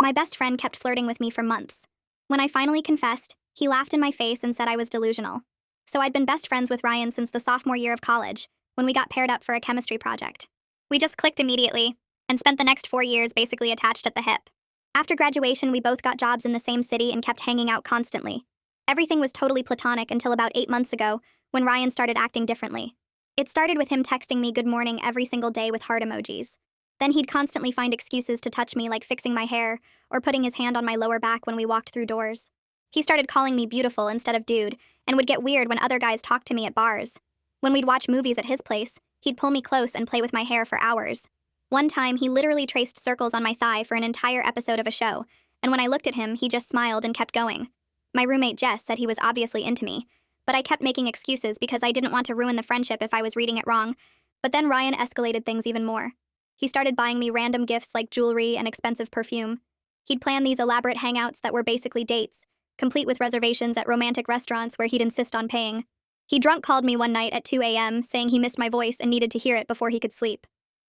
My best friend kept flirting with me for months. When I finally confessed, he laughed in my face and said I was delusional. So I'd been best friends with Ryan since the sophomore year of college, when we got paired up for a chemistry project. We just clicked immediately, and spent the next 4 years basically attached at the hip. After graduation, we both got jobs in the same city and kept hanging out constantly. Everything was totally platonic until about 8 months ago, when Ryan started acting differently. It started with him texting me good morning every single day with heart emojis. Then he'd constantly find excuses to touch me, like fixing my hair or putting his hand on my lower back when we walked through doors. He started calling me beautiful instead of dude, and would get weird when other guys talked to me at bars. When we'd watch movies at his place, he'd pull me close and play with my hair for hours. One time, he literally traced circles on my thigh for an entire episode of a show, and when I looked at him, he just smiled and kept going. My roommate Jess said he was obviously into me, but I kept making excuses because I didn't want to ruin the friendship if I was reading it wrong. But then Ryan escalated things even more. He started buying me random gifts like jewelry and expensive perfume. He'd plan these elaborate hangouts that were basically dates, complete with reservations at romantic restaurants where he'd insist on paying. He drunk called me one night at 2 a.m. saying he missed my voice and needed to hear it before he could sleep.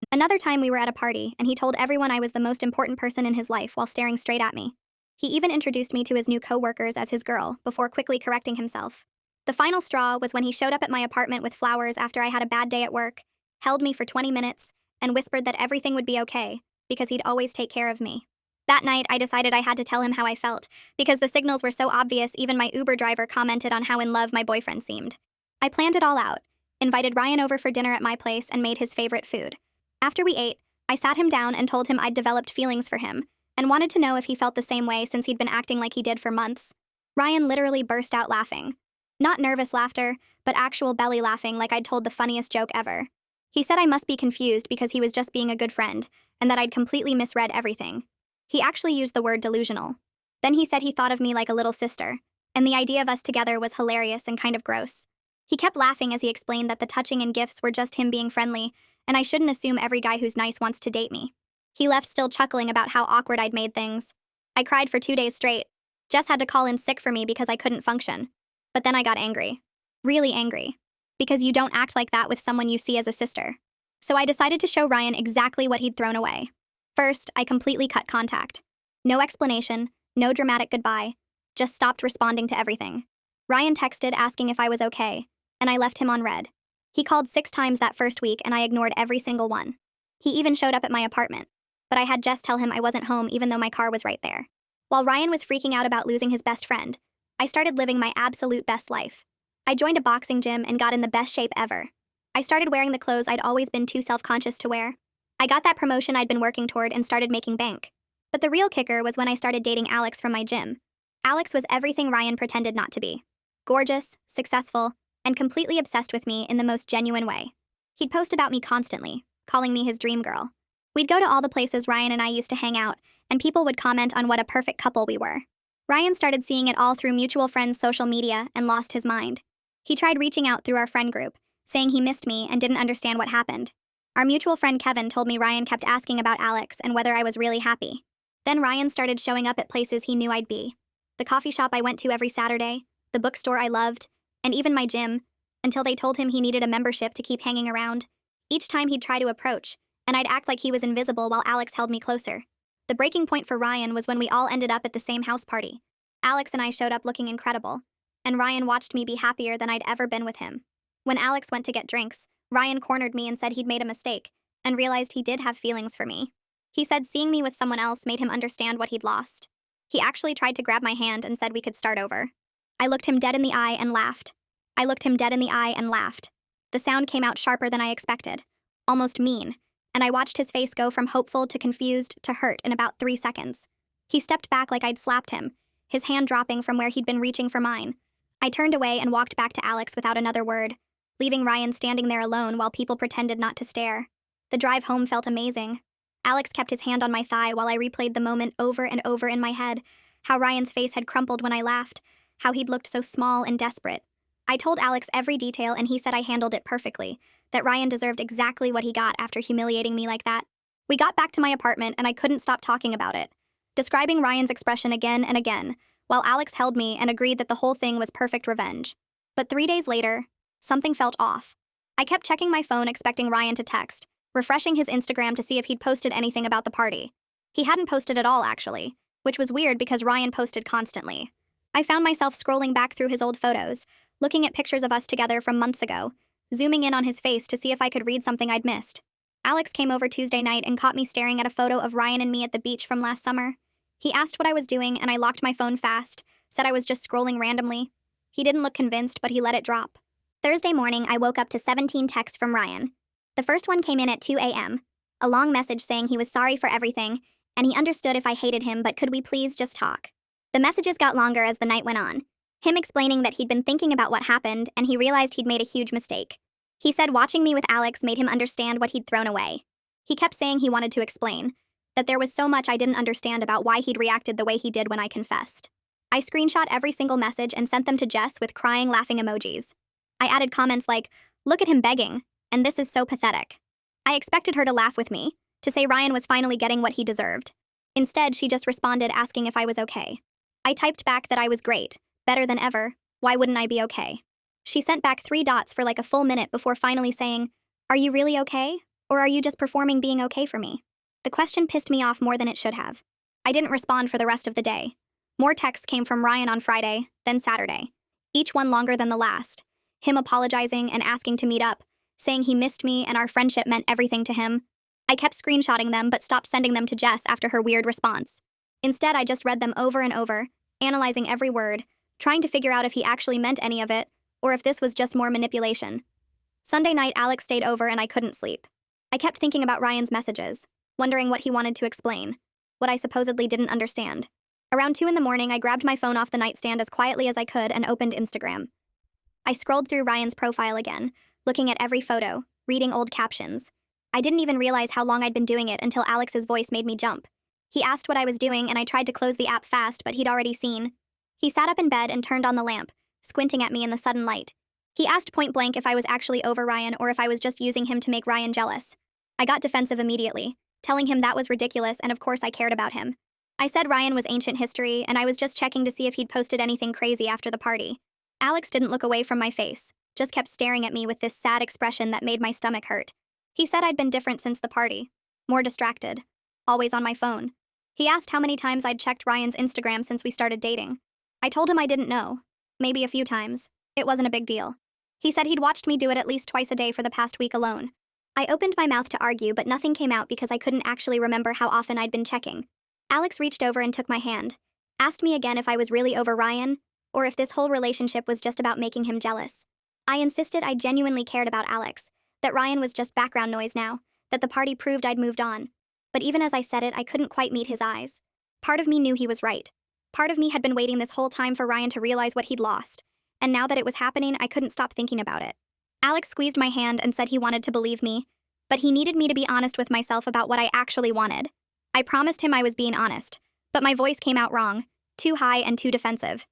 Another time we were at a party, and he told everyone I was the most important person in his life while staring straight at me. He even introduced me to his new co-workers as his girl, before quickly correcting himself. The final straw was when he showed up at my apartment with flowers after I had a bad day at work, held me for 20 minutes, and whispered that everything would be okay, because he'd always take care of me. That night, I decided I had to tell him how I felt, because the signals were so obvious even my Uber driver commented on how in love my boyfriend seemed. I planned it all out, invited Ryan over for dinner at my place, and made his favorite food. After we ate, I sat him down and told him I'd developed feelings for him, and wanted to know if he felt the same way since he'd been acting like he did for months. Ryan literally burst out laughing. Not nervous laughter, but actual belly laughing like I'd told the funniest joke ever. He said I must be confused because he was just being a good friend, and that I'd completely misread everything. He actually used the word delusional. Then he said he thought of me like a little sister, and the idea of us together was hilarious and kind of gross. He kept laughing as he explained that the touching and gifts were just him being friendly, and I shouldn't assume every guy who's nice wants to date me. He left still chuckling about how awkward I'd made things. I cried for 2 days straight. Jess had to call in sick for me because I couldn't function. But then I got angry. Really angry. Because you don't act like that with someone you see as a sister. So I decided to show Ryan exactly what he'd thrown away. First, I completely cut contact. No explanation, no dramatic goodbye, just stopped responding to everything. Ryan texted asking if I was okay, and I left him on read. He called 6 times that first week, and I ignored every single one. He even showed up at my apartment, but I had Jess tell him I wasn't home even though my car was right there. While Ryan was freaking out about losing his best friend, I started living my absolute best life. I joined a boxing gym and got in the best shape ever. I started wearing the clothes I'd always been too self-conscious to wear. I got that promotion I'd been working toward and started making bank. But the real kicker was when I started dating Alex from my gym. Alex was everything Ryan pretended not to be. Gorgeous, successful, and completely obsessed with me in the most genuine way. He'd post about me constantly, calling me his dream girl. We'd go to all the places Ryan and I used to hang out, and people would comment on what a perfect couple we were. Ryan started seeing it all through mutual friends' social media and lost his mind. He tried reaching out through our friend group, saying he missed me and didn't understand what happened. Our mutual friend Kevin told me Ryan kept asking about Alex and whether I was really happy. Then Ryan started showing up at places he knew I'd be. The coffee shop I went to every Saturday, the bookstore I loved, and even my gym, until they told him he needed a membership to keep hanging around. Each time he'd try to approach, and I'd act like he was invisible while Alex held me closer. The breaking point for Ryan was when we all ended up at the same house party. Alex and I showed up looking incredible, and Ryan watched me be happier than I'd ever been with him. When Alex went to get drinks, Ryan cornered me and said he'd made a mistake, and realized he did have feelings for me. He said seeing me with someone else made him understand what he'd lost. He actually tried to grab my hand and said we could start over. I looked him dead in the eye and laughed. I looked him dead in the eye and laughed. The sound came out sharper than I expected, almost mean, and I watched his face go from hopeful to confused to hurt in about 3 seconds. He stepped back like I'd slapped him, his hand dropping from where he'd been reaching for mine. I turned away and walked back to Alex without another word, leaving Ryan standing there alone while people pretended not to stare. The drive home felt amazing. Alex kept his hand on my thigh while I replayed the moment over and over in my head, how Ryan's face had crumpled when I laughed, how he'd looked so small and desperate. I told Alex every detail and he said I handled it perfectly, that Ryan deserved exactly what he got after humiliating me like that. We got back to my apartment and I couldn't stop talking about it, describing Ryan's expression again and again, while Alex held me and agreed that the whole thing was perfect revenge. But 3 days later, something felt off. I kept checking my phone expecting Ryan to text, refreshing his Instagram to see if he'd posted anything about the party. He hadn't posted at all, actually, which was weird because Ryan posted constantly. I found myself scrolling back through his old photos, looking at pictures of us together from months ago, zooming in on his face to see if I could read something I'd missed. Alex came over Tuesday night and caught me staring at a photo of Ryan and me at the beach from last summer. He asked what I was doing, and I locked my phone fast, said I was just scrolling randomly. He didn't look convinced, but he let it drop. Thursday morning, I woke up to 17 texts from Ryan. The first one came in at 2 a.m., a long message saying he was sorry for everything, and he understood if I hated him, but could we please just talk? The messages got longer as the night went on, him explaining that he'd been thinking about what happened and he realized he'd made a huge mistake. He said watching me with Alex made him understand what he'd thrown away. He kept saying he wanted to explain, that there was so much I didn't understand about why he'd reacted the way he did when I confessed. I screenshot every single message and sent them to Jess with crying, laughing emojis. I added comments like, "Look at him begging, and this is so pathetic." I expected her to laugh with me, to say Ryan was finally getting what he deserved. Instead, she just responded asking if I was okay. I typed back that I was great, better than ever, why wouldn't I be okay? She sent back 3 dots for like a full minute before finally saying, "Are you really okay? Or are you just performing being okay for me?" The question pissed me off more than it should have. I didn't respond for the rest of the day. More texts came from Ryan on Friday, then Saturday. Each one longer than the last. Him apologizing and asking to meet up, saying he missed me and our friendship meant everything to him. I kept screenshotting them but stopped sending them to Jess after her weird response. Instead, I just read them over and over, analyzing every word, trying to figure out if he actually meant any of it, or if this was just more manipulation. Sunday night, Alex stayed over and I couldn't sleep. I kept thinking about Ryan's messages, wondering what he wanted to explain, what I supposedly didn't understand. Around 2 in the morning, I grabbed my phone off the nightstand as quietly as I could and opened Instagram. I scrolled through Ryan's profile again, looking at every photo, reading old captions. I didn't even realize how long I'd been doing it until Alex's voice made me jump. He asked what I was doing and I tried to close the app fast, but he'd already seen. He sat up in bed and turned on the lamp, squinting at me in the sudden light. He asked point blank if I was actually over Ryan or if I was just using him to make Ryan jealous. I got defensive immediately, telling him that was ridiculous and of course I cared about him. I said Ryan was ancient history and I was just checking to see if he'd posted anything crazy after the party. Alex didn't look away from my face, just kept staring at me with this sad expression that made my stomach hurt. He said I'd been different since the party, more distracted, always on my phone. He asked how many times I'd checked Ryan's Instagram since we started dating. I told him I didn't know, maybe a few times. It wasn't a big deal. He said he'd watched me do it at least twice a day for the past week alone. I opened my mouth to argue, but nothing came out because I couldn't actually remember how often I'd been checking. Alex reached over and took my hand, asked me again if I was really over Ryan, or if this whole relationship was just about making him jealous. I insisted I genuinely cared about Alex, that Ryan was just background noise now, that the party proved I'd moved on. But even as I said it, I couldn't quite meet his eyes. Part of me knew he was right. Part of me had been waiting this whole time for Ryan to realize what he'd lost, and now that it was happening, I couldn't stop thinking about it. Alex squeezed my hand and said he wanted to believe me, but he needed me to be honest with myself about what I actually wanted. I promised him I was being honest, but my voice came out wrong, too high and too defensive.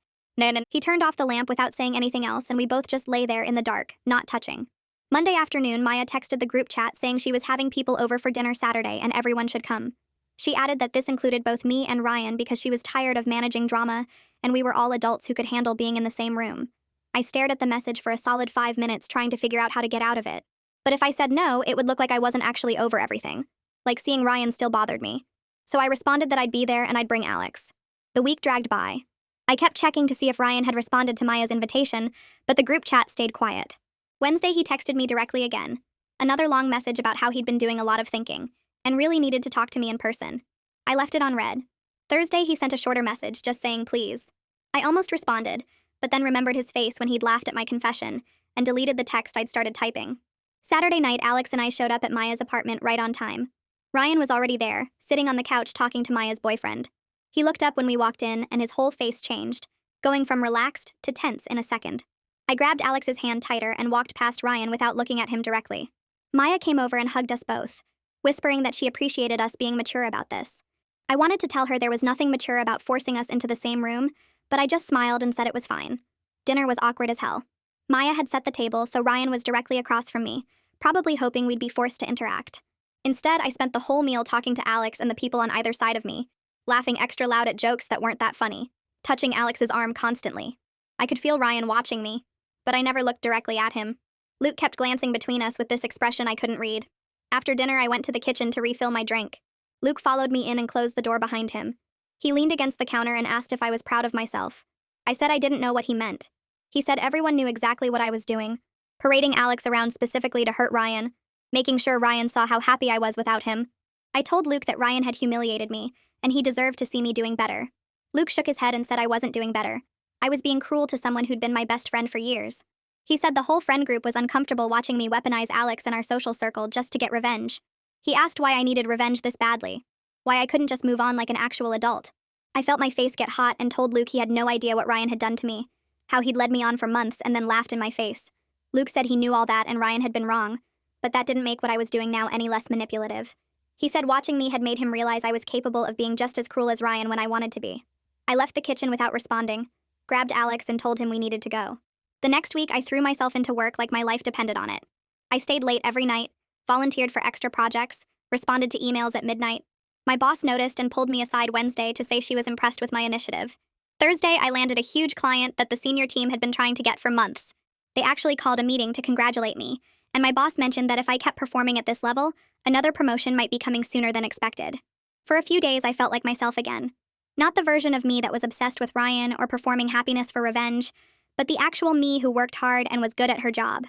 He turned off the lamp without saying anything else, and we both just lay there in the dark, not touching. Monday afternoon, Maya texted the group chat saying she was having people over for dinner Saturday and everyone should come. She added that this included both me and Ryan because she was tired of managing drama, and we were all adults who could handle being in the same room. I stared at the message for a solid 5 minutes trying to figure out how to get out of it. But if I said no, it would look like I wasn't actually over everything. Like seeing Ryan still bothered me. So I responded that I'd be there and I'd bring Alex. The week dragged by. I kept checking to see if Ryan had responded to Maya's invitation, but the group chat stayed quiet. Wednesday, he texted me directly again. Another long message about how he'd been doing a lot of thinking, and really needed to talk to me in person. I left it on read. Thursday, he sent a shorter message, just saying please. I almost responded, but then remembered his face when he'd laughed at my confession, and deleted the text I'd started typing. Saturday night, Alex and I showed up at Maya's apartment right on time. Ryan was already there, sitting on the couch talking to Maya's boyfriend. He looked up when we walked in, and his whole face changed, going from relaxed to tense in a second. I grabbed Alex's hand tighter and walked past Ryan without looking at him directly. Maya came over and hugged us both, whispering that she appreciated us being mature about this. I wanted to tell her there was nothing mature about forcing us into the same room, but I just smiled and said it was fine. Dinner was awkward as hell. Maya had set the table, so Ryan was directly across from me, probably hoping we'd be forced to interact. Instead, I spent the whole meal talking to Alex and the people on either side of me, laughing extra loud at jokes that weren't that funny, touching Alex's arm constantly. I could feel Ryan watching me, but I never looked directly at him. Luke kept glancing between us with this expression I couldn't read. After dinner, I went to the kitchen to refill my drink. Luke followed me in and closed the door behind him. He leaned against the counter and asked if I was proud of myself. I said I didn't know what he meant. He said everyone knew exactly what I was doing, parading Alex around specifically to hurt Ryan, making sure Ryan saw how happy I was without him. I told Luke that Ryan had humiliated me, and he deserved to see me doing better. Luke shook his head and said I wasn't doing better. I was being cruel to someone who'd been my best friend for years. He said the whole friend group was uncomfortable watching me weaponize Alex in our social circle just to get revenge. He asked why I needed revenge this badly, why I couldn't just move on like an actual adult. I felt my face get hot and told Luke he had no idea what Ryan had done to me, how he'd led me on for months and then laughed in my face. Luke said he knew all that and Ryan had been wrong, but that didn't make what I was doing now any less manipulative. He said watching me had made him realize I was capable of being just as cruel as Ryan when I wanted to be. I left the kitchen without responding, grabbed Alex and told him we needed to go. The next week, I threw myself into work like my life depended on it. I stayed late every night, volunteered for extra projects, responded to emails at midnight. My boss noticed and pulled me aside Wednesday to say she was impressed with my initiative. Thursday, I landed a huge client that the senior team had been trying to get for months. They actually called a meeting to congratulate me, and my boss mentioned that if I kept performing at this level, another promotion might be coming sooner than expected. For a few days, I felt like myself again. Not the version of me that was obsessed with Ryan or performing happiness for revenge, but the actual me who worked hard and was good at her job.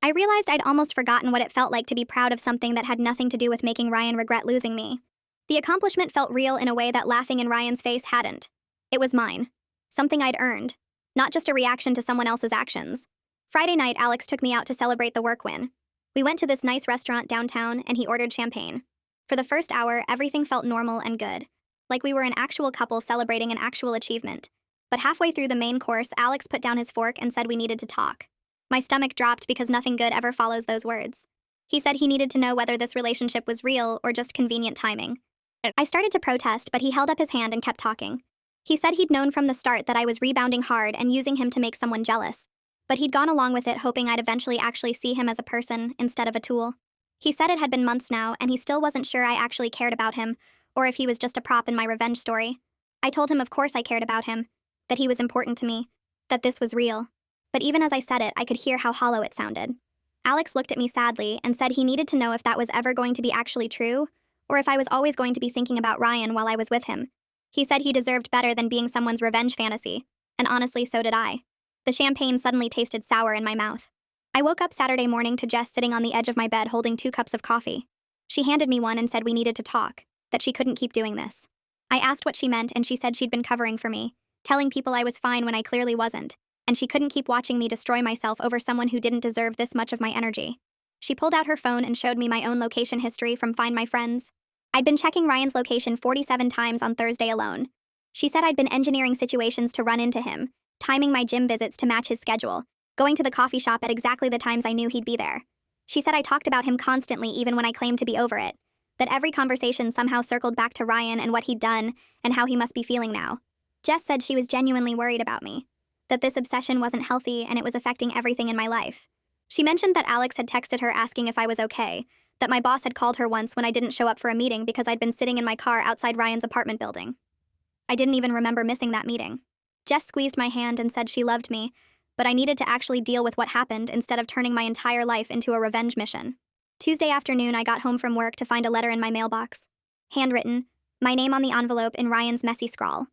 I realized I'd almost forgotten what it felt like to be proud of something that had nothing to do with making Ryan regret losing me. The accomplishment felt real in a way that laughing in Ryan's face hadn't. It was mine. Something I'd earned. Not just a reaction to someone else's actions. Friday night, Alex took me out to celebrate the work win. We went to this nice restaurant downtown and he ordered champagne. For the first hour, everything felt normal and good. Like we were an actual couple celebrating an actual achievement. But halfway through the main course, Alex put down his fork and said we needed to talk. My stomach dropped because nothing good ever follows those words. He said he needed to know whether this relationship was real or just convenient timing. I started to protest, but he held up his hand and kept talking. He said he'd known from the start that I was rebounding hard and using him to make someone jealous. But he'd gone along with it hoping I'd eventually actually see him as a person instead of a tool. He said it had been months now and he still wasn't sure I actually cared about him, or if he was just a prop in my revenge story. I told him of course I cared about him, that he was important to me, that this was real. But even as I said it, I could hear how hollow it sounded. Alex looked at me sadly and said he needed to know if that was ever going to be actually true, or if I was always going to be thinking about Ryan while I was with him. He said he deserved better than being someone's revenge fantasy, and honestly, so did I. The champagne suddenly tasted sour in my mouth. I woke up Saturday morning to Jess sitting on the edge of my bed holding 2 cups of coffee. She handed me one and said we needed to talk, that she couldn't keep doing this. I asked what she meant and she said she'd been covering for me, telling people I was fine when I clearly wasn't, and she couldn't keep watching me destroy myself over someone who didn't deserve this much of my energy. She pulled out her phone and showed me my own location history from Find My Friends. I'd been checking Ryan's location 47 times on Thursday alone. She said I'd been engineering situations to run into him, timing my gym visits to match his schedule, going to the coffee shop at exactly the times I knew he'd be there. She said I talked about him constantly even when I claimed to be over it, that every conversation somehow circled back to Ryan and what he'd done and how he must be feeling now. Jess said she was genuinely worried about me, that this obsession wasn't healthy and it was affecting everything in my life. She mentioned that Alex had texted her asking if I was okay, that my boss had called her once when I didn't show up for a meeting because I'd been sitting in my car outside Ryan's apartment building. I didn't even remember missing that meeting. Jess squeezed my hand and said she loved me, but I needed to actually deal with what happened instead of turning my entire life into a revenge mission. Tuesday afternoon, I got home from work to find a letter in my mailbox. Handwritten, my name on the envelope in Ryan's messy scrawl.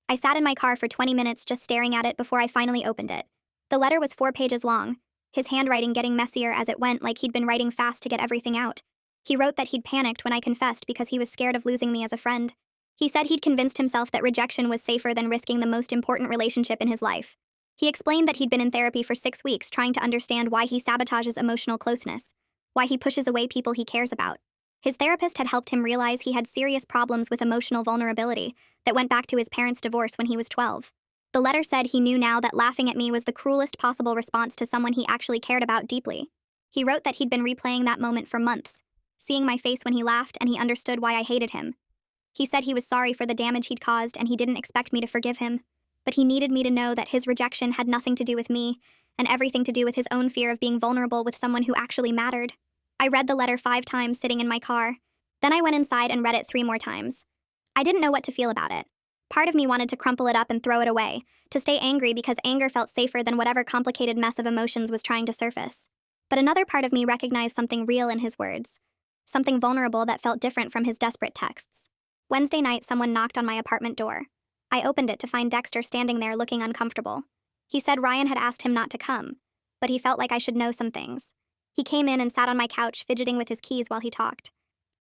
I sat in my car for 20 minutes just staring at it before I finally opened it. The letter was 4 pages long, his handwriting getting messier as it went like he'd been writing fast to get everything out. He wrote that he'd panicked when I confessed because he was scared of losing me as a friend. He said he'd convinced himself that rejection was safer than risking the most important relationship in his life. He explained that he'd been in therapy for 6 weeks trying to understand why he sabotages emotional closeness, why he pushes away people he cares about. His therapist had helped him realize he had serious problems with emotional vulnerability that went back to his parents' divorce when he was 12. The letter said he knew now that laughing at me was the cruelest possible response to someone he actually cared about deeply. He wrote that he'd been replaying that moment for months, seeing my face when he laughed, and he understood why I hated him. He said he was sorry for the damage he'd caused and he didn't expect me to forgive him, but he needed me to know that his rejection had nothing to do with me and everything to do with his own fear of being vulnerable with someone who actually mattered. I read the letter 5 times sitting in my car. Then I went inside and read it 3 more times. I didn't know what to feel about it. Part of me wanted to crumple it up and throw it away, to stay angry because anger felt safer than whatever complicated mess of emotions was trying to surface. But another part of me recognized something real in his words, something vulnerable that felt different from his desperate texts. Wednesday night, someone knocked on my apartment door. I opened it to find Dexter standing there looking uncomfortable. He said Ryan had asked him not to come, but he felt like I should know some things. He came in and sat on my couch, fidgeting with his keys while he talked.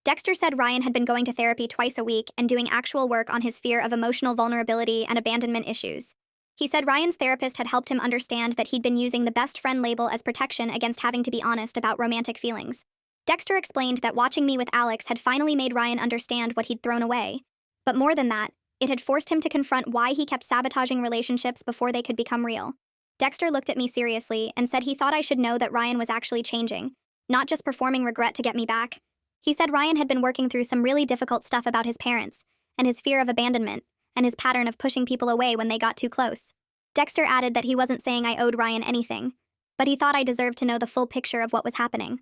Dexter said Ryan had been going to therapy twice a week and doing actual work on his fear of emotional vulnerability and abandonment issues. He said Ryan's therapist had helped him understand that he'd been using the best friend label as protection against having to be honest about romantic feelings. Dexter explained that watching me with Alex had finally made Ryan understand what he'd thrown away. But more than that, it had forced him to confront why he kept sabotaging relationships before they could become real. Dexter looked at me seriously and said he thought I should know that Ryan was actually changing, not just performing regret to get me back. He said Ryan had been working through some really difficult stuff about his parents, and his fear of abandonment, and his pattern of pushing people away when they got too close. Dexter added that he wasn't saying I owed Ryan anything, but he thought I deserved to know the full picture of what was happening.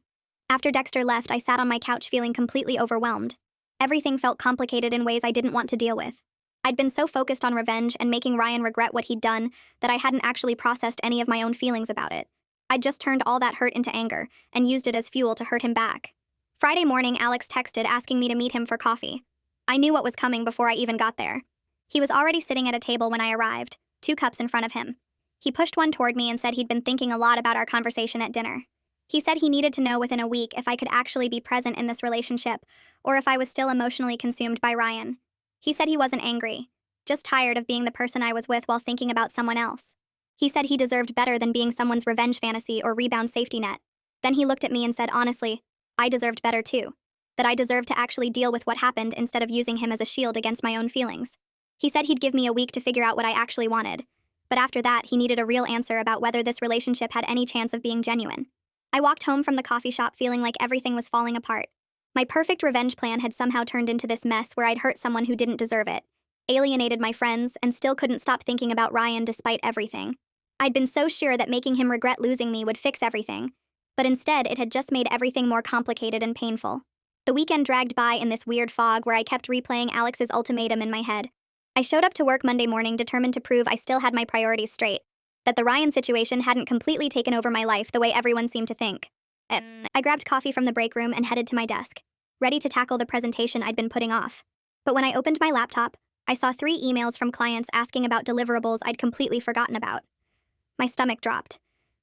After Dexter left, I sat on my couch feeling completely overwhelmed. Everything felt complicated in ways I didn't want to deal with. I'd been so focused on revenge and making Ryan regret what he'd done that I hadn't actually processed any of my own feelings about it. I'd just turned all that hurt into anger and used it as fuel to hurt him back. Friday morning, Alex texted asking me to meet him for coffee. I knew what was coming before I even got there. He was already sitting at a table when I arrived, 2 cups in front of him. He pushed one toward me and said he'd been thinking a lot about our conversation at dinner. He said he needed to know within a week if I could actually be present in this relationship, or if I was still emotionally consumed by Ryan. He said he wasn't angry, just tired of being the person I was with while thinking about someone else. He said he deserved better than being someone's revenge fantasy or rebound safety net. Then he looked at me and said, honestly, I deserved better too. That I deserved to actually deal with what happened instead of using him as a shield against my own feelings. He said he'd give me a week to figure out what I actually wanted, but after that, he needed a real answer about whether this relationship had any chance of being genuine. I walked home from the coffee shop feeling like everything was falling apart. My perfect revenge plan had somehow turned into this mess where I'd hurt someone who didn't deserve it, alienated my friends, and still couldn't stop thinking about Ryan despite everything. I'd been so sure that making him regret losing me would fix everything, but instead it had just made everything more complicated and painful. The weekend dragged by in this weird fog where I kept replaying Alex's ultimatum in my head. I showed up to work Monday morning determined to prove I still had my priorities straight, that the Ryan situation hadn't completely taken over my life the way everyone seemed to think. I grabbed coffee from the break room and headed to my desk, ready to tackle the presentation I'd been putting off. But when I opened my laptop, I saw 3 emails from clients asking about deliverables I'd completely forgotten about. My stomach dropped.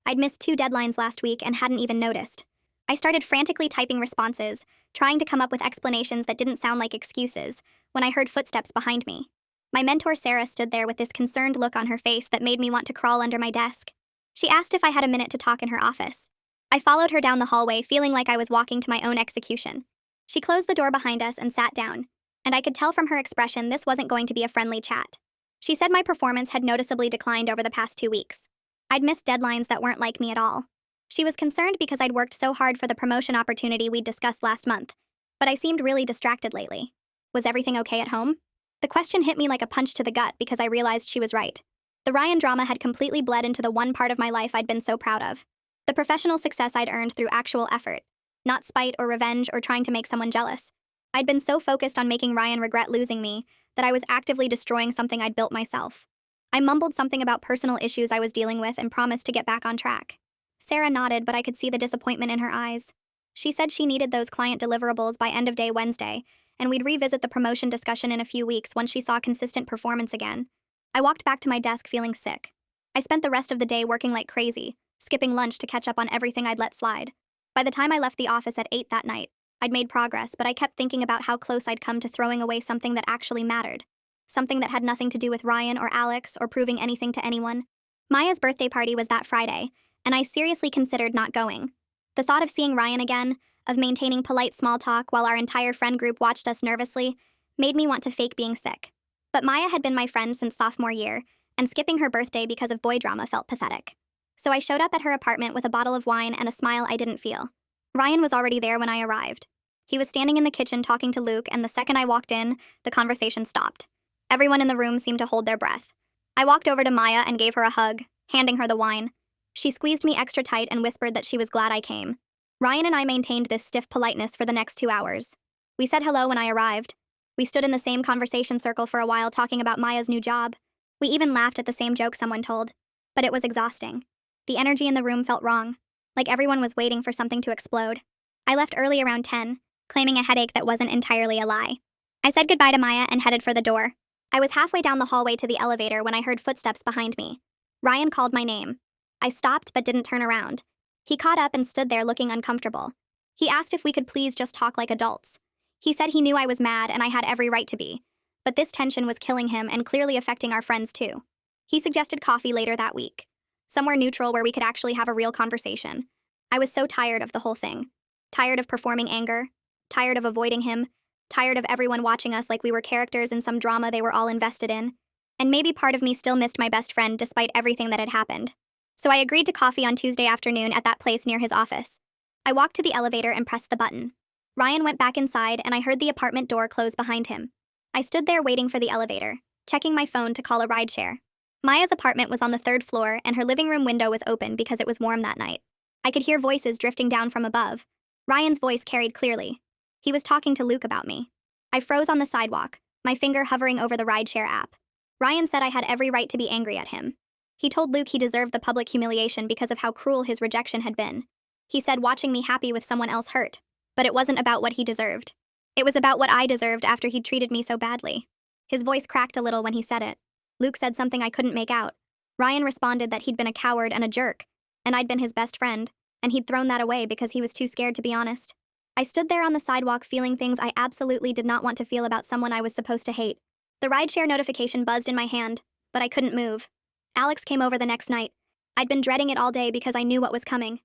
I'd missed 2 deadlines last week and hadn't even noticed. I started frantically typing responses, trying to come up with explanations that didn't sound like excuses, when I heard footsteps behind me. My mentor Sarah stood there with this concerned look on her face that made me want to crawl under my desk. She asked if I had a minute to talk in her office. I followed her down the hallway, feeling like I was walking to my own execution. She closed the door behind us and sat down, and I could tell from her expression this wasn't going to be a friendly chat. She said my performance had noticeably declined over the past 2 weeks. I'd missed deadlines that weren't like me at all. She was concerned because I'd worked so hard for the promotion opportunity we'd discussed last month, but I seemed really distracted lately. Was everything okay at home? The question hit me like a punch to the gut because I realized she was right. The Ryan drama had completely bled into the one part of my life I'd been so proud of. The professional success I'd earned through actual effort, not spite or revenge or trying to make someone jealous. I'd been so focused on making Ryan regret losing me that I was actively destroying something I'd built myself. I mumbled something about personal issues I was dealing with and promised to get back on track. Sarah nodded, but I could see the disappointment in her eyes. She said she needed those client deliverables by end of day Wednesday, and we'd revisit the promotion discussion in a few weeks once she saw consistent performance again. I walked back to my desk feeling sick. I spent the rest of the day working like crazy, skipping lunch to catch up on everything I'd let slide. By the time I left the office at 8 that night, I'd made progress, but I kept thinking about how close I'd come to throwing away something that actually mattered. Something that had nothing to do with Ryan or Alex or proving anything to anyone. Maya's birthday party was that Friday, and I seriously considered not going. The thought of seeing Ryan again, of maintaining polite small talk while our entire friend group watched us nervously, made me want to fake being sick. But Maya had been my friend since sophomore year, and skipping her birthday because of boy drama felt pathetic. So I showed up at her apartment with a bottle of wine and a smile I didn't feel. Ryan was already there when I arrived. He was standing in the kitchen talking to Luke, and the second I walked in, the conversation stopped. Everyone in the room seemed to hold their breath. I walked over to Maya and gave her a hug, handing her the wine. She squeezed me extra tight and whispered that she was glad I came. Ryan and I maintained this stiff politeness for the next 2 hours. We said hello when I arrived. We stood in the same conversation circle for a while talking about Maya's new job. We even laughed at the same joke someone told. But it was exhausting. The energy in the room felt wrong, like everyone was waiting for something to explode. I left early around 10, claiming a headache that wasn't entirely a lie. I said goodbye to Maya and headed for the door. I was halfway down the hallway to the elevator when I heard footsteps behind me. Ryan called my name. I stopped but didn't turn around. He caught up and stood there looking uncomfortable. He asked if we could please just talk like adults. He said he knew I was mad and I had every right to be. But this tension was killing him and clearly affecting our friends too. He suggested coffee later that week. Somewhere neutral where we could actually have a real conversation. I was so tired of the whole thing. Tired of performing anger. Tired of avoiding him. Tired of everyone watching us like we were characters in some drama they were all invested in. And maybe part of me still missed my best friend despite everything that had happened. So I agreed to coffee on Tuesday afternoon at that place near his office. I walked to the elevator and pressed the button. Ryan went back inside and I heard the apartment door close behind him. I stood there waiting for the elevator, checking my phone to call a rideshare. Maya's apartment was on the 3rd floor and her living room window was open because it was warm that night. I could hear voices drifting down from above. Ryan's voice carried clearly. He was talking to Luke about me. I froze on the sidewalk, my finger hovering over the rideshare app. Ryan said I had every right to be angry at him. He told Luke he deserved the public humiliation because of how cruel his rejection had been. He said watching me happy with someone else hurt, but it wasn't about what he deserved. It was about what I deserved after he'd treated me so badly. His voice cracked a little when he said it. Luke said something I couldn't make out. Ryan responded that he'd been a coward and a jerk, and I'd been his best friend, and he'd thrown that away because he was too scared to be honest. I stood there on the sidewalk feeling things I absolutely did not want to feel about someone I was supposed to hate. The rideshare notification buzzed in my hand, but I couldn't move. Alex came over the next night. I'd been dreading it all day because I knew what was coming.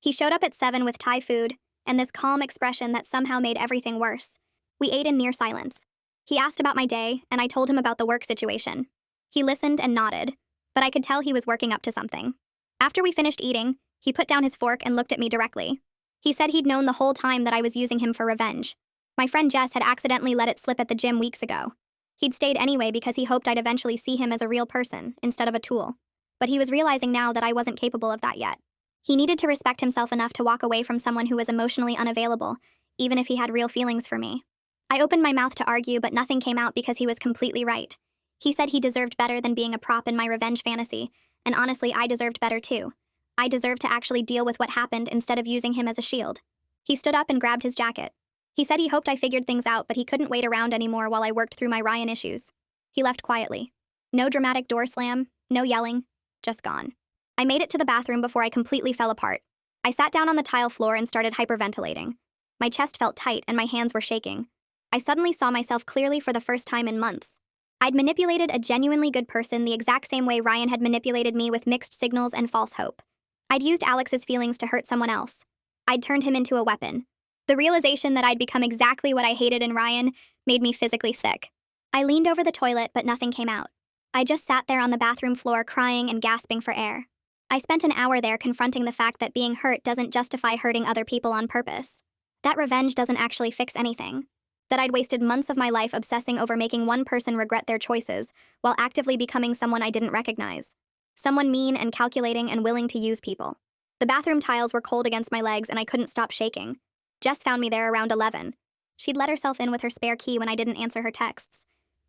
He showed up at 7 with Thai food, and this calm expression that somehow made everything worse. We ate in near silence. He asked about my day, and I told him about the work situation. He listened and nodded, but I could tell he was working up to something. After we finished eating, he put down his fork and looked at me directly. He said he'd known the whole time that I was using him for revenge. My friend Jess had accidentally let it slip at the gym weeks ago. He'd stayed anyway because he hoped I'd eventually see him as a real person, instead of a tool. But he was realizing now that I wasn't capable of that yet. He needed to respect himself enough to walk away from someone who was emotionally unavailable, even if he had real feelings for me. I opened my mouth to argue, but nothing came out because he was completely right. He said he deserved better than being a prop in my revenge fantasy, and honestly, I deserved better too. I deserved to actually deal with what happened instead of using him as a shield. He stood up and grabbed his jacket. He said he hoped I figured things out, but he couldn't wait around anymore while I worked through my Ryan issues. He left quietly. No dramatic door slam, no yelling, just gone. I made it to the bathroom before I completely fell apart. I sat down on the tile floor and started hyperventilating. My chest felt tight and my hands were shaking. I suddenly saw myself clearly for the first time in months. I'd manipulated a genuinely good person the exact same way Ryan had manipulated me with mixed signals and false hope. I'd used Alex's feelings to hurt someone else. I'd turned him into a weapon. The realization that I'd become exactly what I hated in Ryan made me physically sick. I leaned over the toilet, but nothing came out. I just sat there on the bathroom floor crying and gasping for air. I spent an hour there confronting the fact that being hurt doesn't justify hurting other people on purpose. That revenge doesn't actually fix anything. That I'd wasted months of my life obsessing over making one person regret their choices while actively becoming someone I didn't recognize. Someone mean and calculating and willing to use people. The bathroom tiles were cold against my legs and I couldn't stop shaking. Jess found me there around 11. She'd let herself in with her spare key when I didn't answer her texts.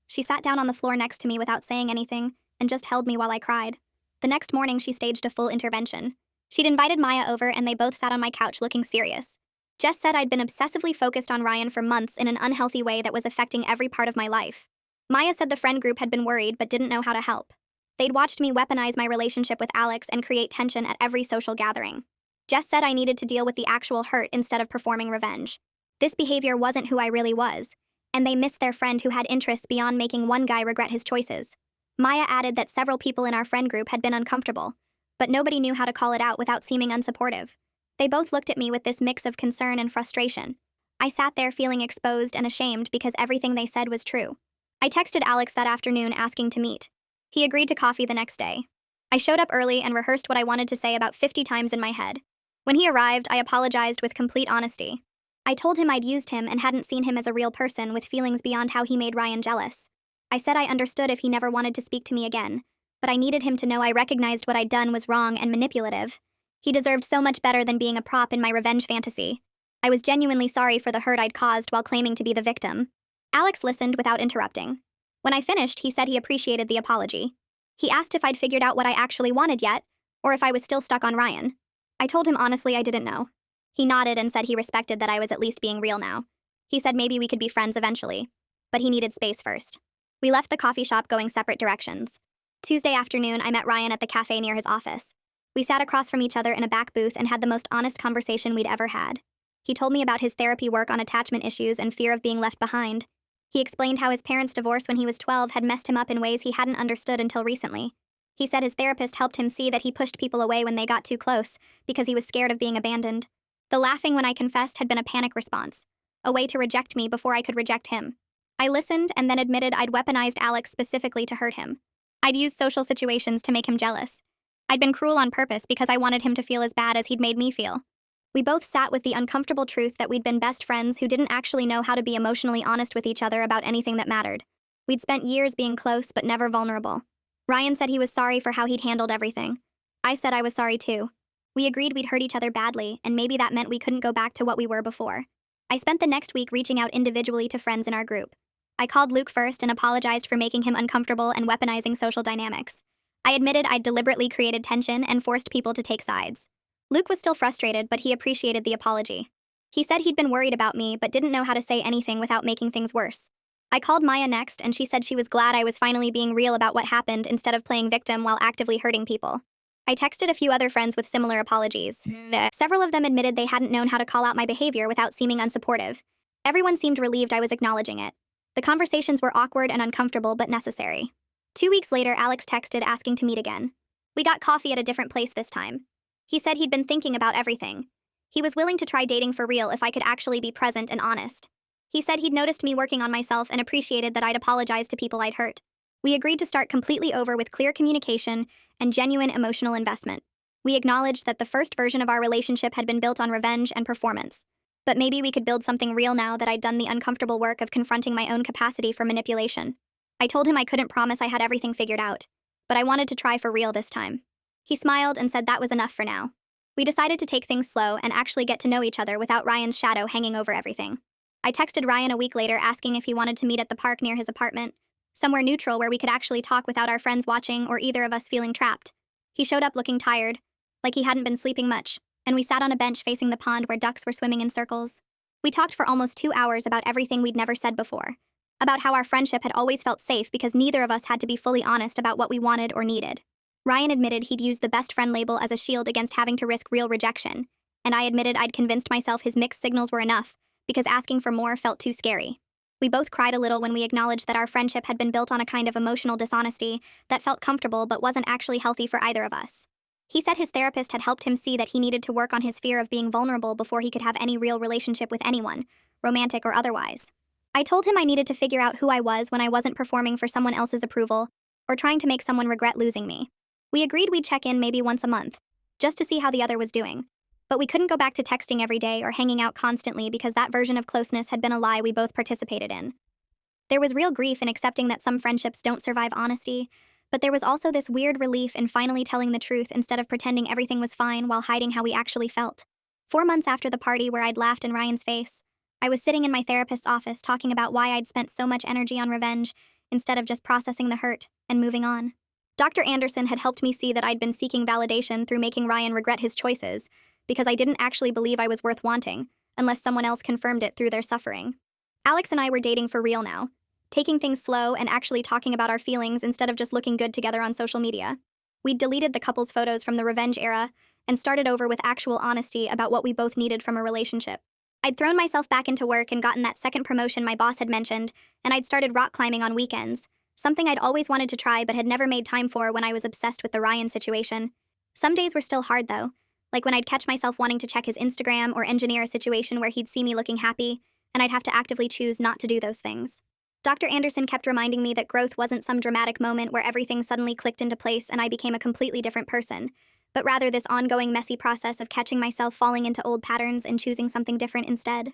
She sat down on the floor next to me without saying anything and just held me while I cried. The next morning, she staged a full intervention. She'd invited Maya over and they both sat on my couch looking serious. Jess said I'd been obsessively focused on Ryan for months in an unhealthy way that was affecting every part of my life. Maya said the friend group had been worried but didn't know how to help. They'd watched me weaponize my relationship with Alex and create tension at every social gathering. Jess said I needed to deal with the actual hurt instead of performing revenge. This behavior wasn't who I really was, and they missed their friend who had interests beyond making one guy regret his choices. Maya added that several people in our friend group had been uncomfortable, but nobody knew how to call it out without seeming unsupportive. They both looked at me with this mix of concern and frustration. I sat there feeling exposed and ashamed because everything they said was true. I texted Alex that afternoon asking to meet. He agreed to coffee the next day. I showed up early and rehearsed what I wanted to say about 50 times in my head. When he arrived, I apologized with complete honesty. I told him I'd used him and hadn't seen him as a real person with feelings beyond how he made Ryan jealous. I said I understood if he never wanted to speak to me again, but I needed him to know I recognized what I'd done was wrong and manipulative. He deserved so much better than being a prop in my revenge fantasy. I was genuinely sorry for the hurt I'd caused while claiming to be the victim. Alex listened without interrupting. When I finished, he said he appreciated the apology. He asked if I'd figured out what I actually wanted yet, or if I was still stuck on Ryan. I told him honestly I didn't know. He nodded and said he respected that I was at least being real now. He said maybe we could be friends eventually. but he needed space first. We left the coffee shop going separate directions. Tuesday afternoon, I met Ryan at the cafe near his office. We sat across from each other in a back booth and had the most honest conversation we'd ever had. He told me about his therapy work on attachment issues and fear of being left behind. He explained how his parents' divorce when he was 12 had messed him up in ways he hadn't understood until recently. He said his therapist helped him see that he pushed people away when they got too close because he was scared of being abandoned. The laughing when I confessed had been a panic response, a way to reject me before I could reject him. I listened and then admitted I'd weaponized Alex specifically to hurt him. I'd used social situations to make him jealous. I'd been cruel on purpose because I wanted him to feel as bad as he'd made me feel. We both sat with the uncomfortable truth that we'd been best friends who didn't actually know how to be emotionally honest with each other about anything that mattered. We'd spent years being close but never vulnerable. Ryan said he was sorry for how he'd handled everything. I said I was sorry too. We agreed we'd hurt each other badly, and maybe that meant we couldn't go back to what we were before. I spent the next week reaching out individually to friends in our group. I called Luke first and apologized for making him uncomfortable and weaponizing social dynamics. I admitted I'd deliberately created tension and forced people to take sides. Luke was still frustrated, but he appreciated the apology. He said he'd been worried about me, but didn't know how to say anything without making things worse. I called Maya next, and she said she was glad I was finally being real about what happened instead of playing victim while actively hurting people. I texted a few other friends with similar apologies. Several of them admitted they hadn't known how to call out my behavior without seeming unsupportive. Everyone seemed relieved I was acknowledging it. The conversations were awkward and uncomfortable, but necessary. 2 weeks later, Alex texted asking to meet again. We got coffee at a different place this time. He said he'd been thinking about everything. He was willing to try dating for real if I could actually be present and honest. He said he'd noticed me working on myself and appreciated that I'd apologized to people I'd hurt. We agreed to start completely over with clear communication and genuine emotional investment. We acknowledged that the first version of our relationship had been built on revenge and performance. But maybe we could build something real now that I'd done the uncomfortable work of confronting my own capacity for manipulation. I told him I couldn't promise I had everything figured out, but I wanted to try for real this time. He smiled and said that was enough for now. We decided to take things slow and actually get to know each other without Ryan's shadow hanging over everything. I texted Ryan a week later asking if he wanted to meet at the park near his apartment, somewhere neutral where we could actually talk without our friends watching or either of us feeling trapped. He showed up looking tired, like he hadn't been sleeping much, and we sat on a bench facing the pond where ducks were swimming in circles. We talked for almost 2 hours about everything we'd never said before, about how our friendship had always felt safe because neither of us had to be fully honest about what we wanted or needed. Ryan admitted he'd used the best friend label as a shield against having to risk real rejection, and I admitted I'd convinced myself his mixed signals were enough because asking for more felt too scary. We both cried a little when we acknowledged that our friendship had been built on a kind of emotional dishonesty that felt comfortable but wasn't actually healthy for either of us. He said his therapist had helped him see that he needed to work on his fear of being vulnerable before he could have any real relationship with anyone, romantic or otherwise. I told him I needed to figure out who I was when I wasn't performing for someone else's approval or trying to make someone regret losing me. We agreed we'd check in maybe once a month, just to see how the other was doing. But we couldn't go back to texting every day or hanging out constantly because that version of closeness had been a lie we both participated in. There was real grief in accepting that some friendships don't survive honesty, but there was also this weird relief in finally telling the truth instead of pretending everything was fine while hiding how we actually felt. 4 months after the party where I'd laughed in Ryan's face, I was sitting in my therapist's office talking about why I'd spent so much energy on revenge instead of just processing the hurt and moving on. Dr. Anderson had helped me see that I'd been seeking validation through making Ryan regret his choices because I didn't actually believe I was worth wanting unless someone else confirmed it through their suffering. Alex and I were dating for real now, taking things slow and actually talking about our feelings instead of just looking good together on social media. We'd deleted the couple's photos from the revenge era and started over with actual honesty about what we both needed from a relationship. I'd thrown myself back into work and gotten that second promotion my boss had mentioned, and I'd started rock climbing on weekends, something I'd always wanted to try but had never made time for when I was obsessed with the Ryan situation. Some days were still hard though, like when I'd catch myself wanting to check his Instagram or engineer a situation where he'd see me looking happy, and I'd have to actively choose not to do those things. Dr. Anderson kept reminding me that growth wasn't some dramatic moment where everything suddenly clicked into place and I became a completely different person, but rather this ongoing messy process of catching myself falling into old patterns and choosing something different instead.